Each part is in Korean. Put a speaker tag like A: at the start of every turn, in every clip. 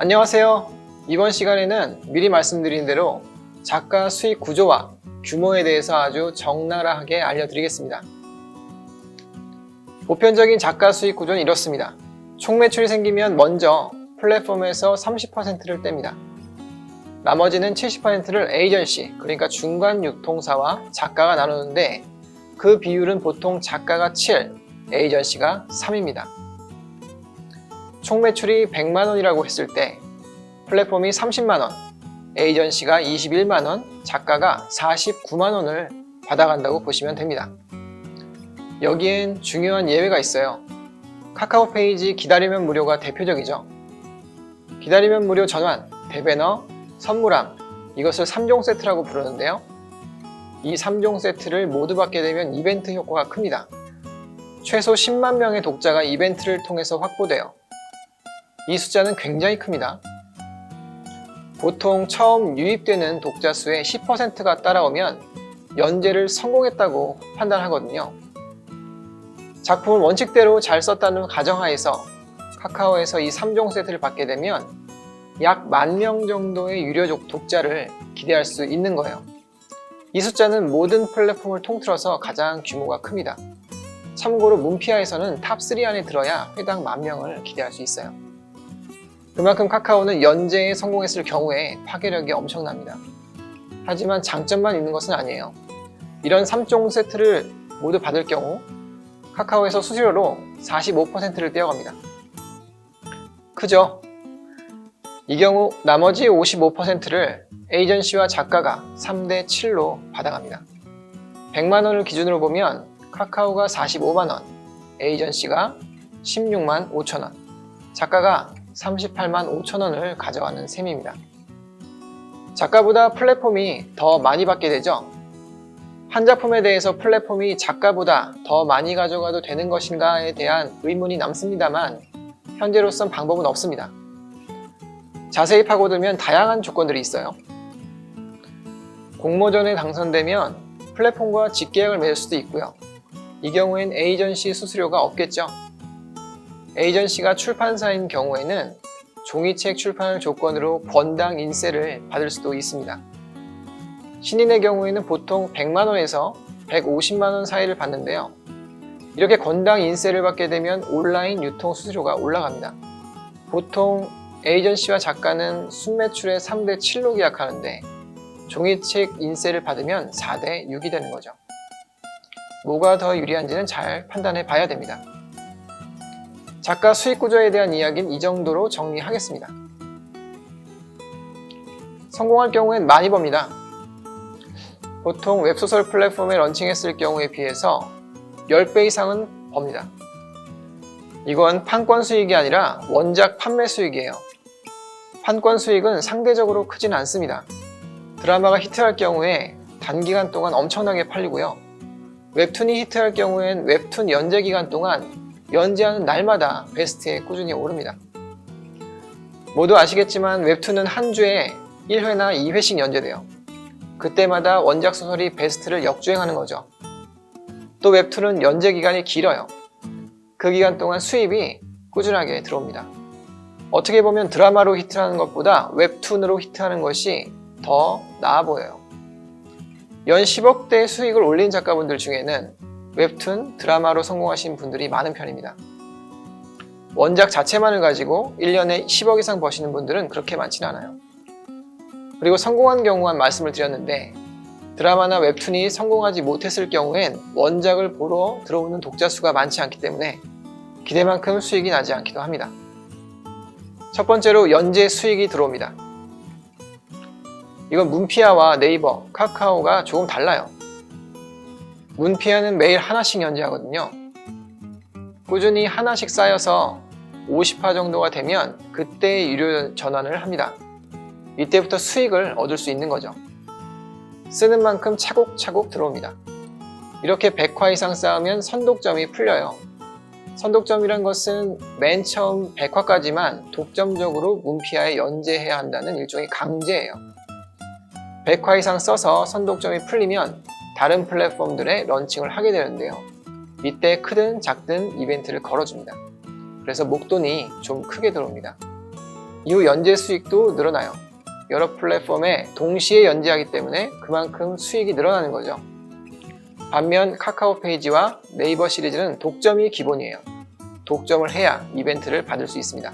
A: 안녕하세요. 이번 시간에는 미리 말씀드린 대로 작가 수익 구조와 규모에 대해서 아주 적나라하게 알려드리겠습니다. 보편적인 작가 수익 구조는 이렇습니다. 총 매출이 생기면 먼저 플랫폼에서 30%를 뗍니다. 나머지는 70%를 에이전시, 그러니까 중간 유통사와 작가가 나누는데 그 비율은 보통 작가가 7, 에이전시가 3입니다. 총 매출이 100만원이라고 했을 때 플랫폼이 30만원, 에이전시가 21만원, 작가가 49만원을 받아간다고 보시면 됩니다. 여기엔 중요한 예외가 있어요. 카카오 페이지 기다리면 무료가 대표적이죠. 기다리면 무료 전환, 대배너, 선물함, 이것을 3종 세트라고 부르는데요. 이 3종 세트를 모두 받게 되면 이벤트 효과가 큽니다. 최소 10만 명의 독자가 이벤트를 통해서 확보돼요. 이 숫자는 굉장히 큽니다. 보통 처음 유입되는 독자 수의 10%가 따라오면 연재를 성공했다고 판단하거든요. 작품을 원칙대로 잘 썼다는 가정하에서 카카오에서 이 3종 세트를 받게 되면 약 10,000명 정도의 유료 독자를 기대할 수 있는 거예요. 이 숫자는 모든 플랫폼을 통틀어서 가장 규모가 큽니다. 참고로 문피아에서는 탑3 안에 들어야 회당 10,000명을 기대할 수 있어요. 그만큼 카카오는 연재에 성공했을 경우에 파괴력이 엄청납니다. 하지만 장점만 있는 것은 아니에요. 이런 3종 세트를 모두 받을 경우 카카오에서 수수료로 45%를 떼어갑니다. 크죠? 이 경우 나머지 55%를 에이전시와 작가가 3대 7로 받아갑니다. 100만원을 기준으로 보면 카카오가 45만원, 에이전시가 16만 5천원, 작가가 38만 5천원을 가져가는 셈입니다. 작가보다 플랫폼이 더 많이 받게 되죠. 한 작품에 대해서 플랫폼이 작가보다 더 많이 가져가도 되는 것인가에 대한 의문이 남습니다만 현재로선 방법은 없습니다. 자세히 파고들면 다양한 조건들이 있어요. 공모전에 당선되면 플랫폼과 직계약을 맺을 수도 있고요. 이 경우엔 에이전시 수수료가 없겠죠. 에이전시가 출판사인 경우에는 종이책 출판을 조건으로 권당 인세를 받을 수도 있습니다. 신인의 경우에는 보통 100만원에서 150만원 사이를 받는데요. 이렇게 권당 인세를 받게 되면 온라인 유통 수수료가 올라갑니다. 보통 에이전시와 작가는 순매출의 3대 7로 계약하는데 종이책 인세를 받으면 4대 6이 되는 거죠. 뭐가 더 유리한지는 잘 판단해 봐야 됩니다. 작가 수익 구조에 대한 이야기는 이 정도로 정리하겠습니다. 성공할 경우엔 많이 법니다. 보통 웹소설 플랫폼에 런칭했을 경우에 비해서 10배 이상은 법니다. 이건 판권 수익이 아니라 원작 판매 수익이에요. 판권 수익은 상대적으로 크진 않습니다. 드라마가 히트할 경우에 단기간 동안 엄청나게 팔리고요. 웹툰이 히트할 경우엔 웹툰 연재 기간 동안 연재하는 날마다 베스트에 꾸준히 오릅니다. 모두 아시겠지만 웹툰은 한 주에 1회나 2회씩 연재돼요. 그때마다 원작 소설이 베스트를 역주행하는 거죠. 또 웹툰은 연재 기간이 길어요. 그 기간 동안 수입이 꾸준하게 들어옵니다. 어떻게 보면 드라마로 히트하는 것보다 웹툰으로 히트하는 것이 더 나아 보여요. 연 10억대 수익을 올린 작가분들 중에는 웹툰, 드라마로 성공하신 분들이 많은 편입니다. 원작 자체만을 가지고 1년에 10억 이상 버시는 분들은 그렇게 많지는 않아요. 그리고 성공한 경우만 말씀을 드렸는데 드라마나 웹툰이 성공하지 못했을 경우엔 원작을 보러 들어오는 독자 수가 많지 않기 때문에 기대만큼 수익이 나지 않기도 합니다. 첫 번째로 연재 수익이 들어옵니다. 이건 문피아와 네이버, 카카오가 조금 달라요. 문피아는 매일 하나씩 연재하거든요. 꾸준히 하나씩 쌓여서 50화 정도가 되면 그때 유료 전환을 합니다. 이때부터 수익을 얻을 수 있는 거죠. 쓰는 만큼 차곡차곡 들어옵니다. 이렇게 100화 이상 쌓으면 선독점이 풀려요. 선독점이란 것은 맨 처음 100화까지만 독점적으로 문피아에 연재해야 한다는 일종의 강제예요. 100화 이상 써서 선독점이 풀리면 다른 플랫폼들에 런칭을 하게 되는데요. 이때 크든 작든 이벤트를 걸어줍니다. 그래서 목돈이 좀 크게 들어옵니다. 이후 연재 수익도 늘어나요. 여러 플랫폼에 동시에 연재하기 때문에 그만큼 수익이 늘어나는 거죠. 반면 카카오 페이지와 네이버 시리즈는 독점이 기본이에요. 독점을 해야 이벤트를 받을 수 있습니다.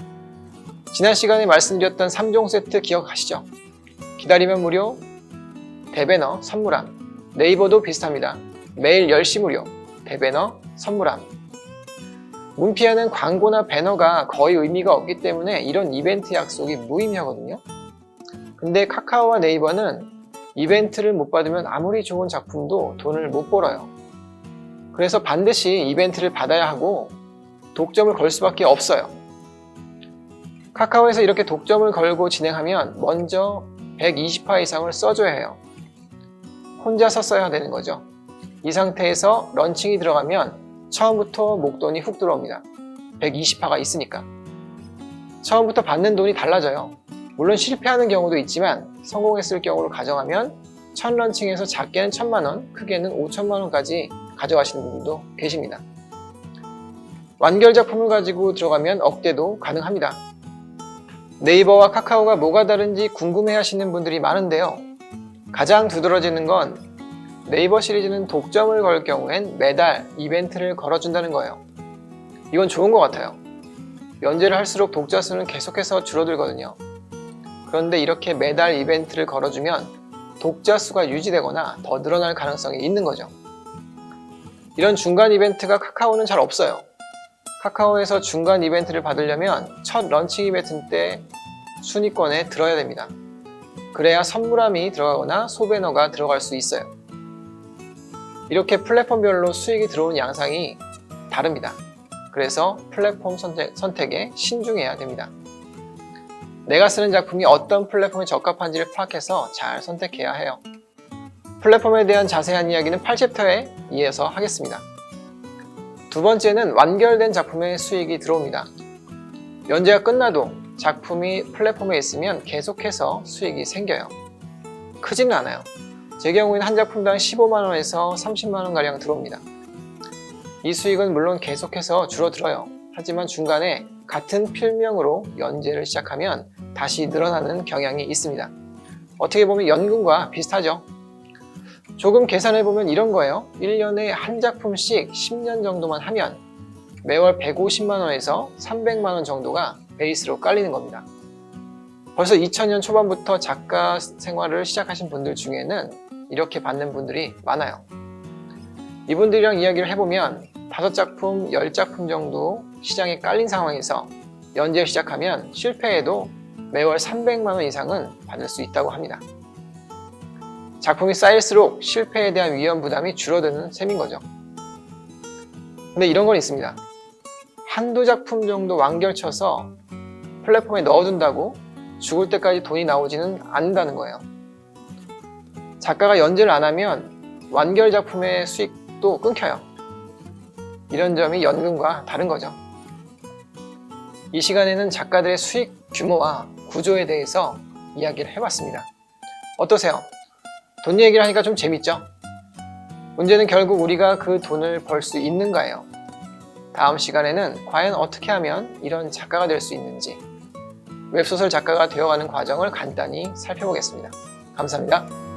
A: 지난 시간에 말씀드렸던 3종 세트 기억하시죠? 기다리면 무료, 대배너, 선물함. 네이버도 비슷합니다. 매일 10시 무료, 대배너, 선물함. 문피아는 광고나 배너가 거의 의미가 없기 때문에 이런 이벤트 약속이 무의미하거든요. 근데 카카오와 네이버는 이벤트를 못 받으면 아무리 좋은 작품도 돈을 못 벌어요. 그래서 반드시 이벤트를 받아야 하고 독점을 걸 수밖에 없어요. 카카오에서 이렇게 독점을 걸고 진행하면 먼저 120화 이상을 써줘야 해요. 혼자서 써야 되는 거죠. 이 상태에서 런칭이 들어가면 처음부터 목돈이 훅 들어옵니다. 120화가 있으니까. 처음부터 받는 돈이 달라져요. 물론 실패하는 경우도 있지만 성공했을 경우를 가정하면 첫 런칭에서 작게는 1,000만원, 크게는 5천만원까지 가져가시는 분들도 계십니다. 완결 작품을 가지고 들어가면 억대도 가능합니다. 네이버와 카카오가 뭐가 다른지 궁금해 하시는 분들이 많은데요. 가장 두드러지는 건 네이버 시리즈는 독점을 걸 경우엔 매달 이벤트를 걸어준다는 거예요. 이건 좋은 것 같아요. 연재를 할수록 독자 수는 계속해서 줄어들거든요. 그런데 이렇게 매달 이벤트를 걸어주면 독자 수가 유지되거나 더 늘어날 가능성이 있는 거죠. 이런 중간 이벤트가 카카오는 잘 없어요. 카카오에서 중간 이벤트를 받으려면 첫 런칭 이벤트 때 순위권에 들어야 됩니다. 그래야 선물함이 들어가거나 소배너가 들어갈 수 있어요. 이렇게 플랫폼별로 수익이 들어오는 양상이 다릅니다. 그래서 플랫폼 선택에 신중해야 됩니다. 내가 쓰는 작품이 어떤 플랫폼에 적합한지를 파악해서 잘 선택해야 해요. 플랫폼에 대한 자세한 이야기는 8챕터에 이어서 하겠습니다. 두 번째는 완결된 작품의 수익이 들어옵니다. 연재가 끝나도 작품이 플랫폼에 있으면 계속해서 수익이 생겨요. 크지는 않아요. 제 경우에는 한 작품당 15만원에서 30만원가량 들어옵니다. 이 수익은 물론 계속해서 줄어들어요. 하지만 중간에 같은 필명으로 연재를 시작하면 다시 늘어나는 경향이 있습니다. 어떻게 보면 연금과 비슷하죠. 조금 계산해보면 이런 거예요. 1년에 한 작품씩 10년 정도만 하면 매월 150만원에서 300만원 정도가 베이스로 깔리는 겁니다. 벌써 2000년 초반부터 작가 생활을 시작하신 분들 중에는 이렇게 받는 분들이 많아요. 이분들이랑 이야기를 해보면 5작품, 10작품 정도 시장에 깔린 상황에서 연재를 시작하면 실패해도 매월 300만원 이상은 받을 수 있다고 합니다. 작품이 쌓일수록 실패에 대한 위험 부담이 줄어드는 셈인 거죠. 근데 이런 건 있습니다. 한두 작품 정도 완결쳐서 플랫폼에 넣어둔다고 죽을 때까지 돈이 나오지는 않는다는 거예요. 작가가 연재를 안 하면 완결 작품의 수익도 끊겨요. 이런 점이 연금과 다른 거죠. 이 시간에는 작가들의 수익 규모와 구조에 대해서 이야기를 해봤습니다. 어떠세요? 돈 얘기를 하니까 좀 재밌죠? 문제는 결국 우리가 그 돈을 벌 수 있는가예요. 다음 시간에는 과연 어떻게 하면 이런 작가가 될 수 있는지, 웹소설 작가가 되어가는 과정을 간단히 살펴보겠습니다. 감사합니다.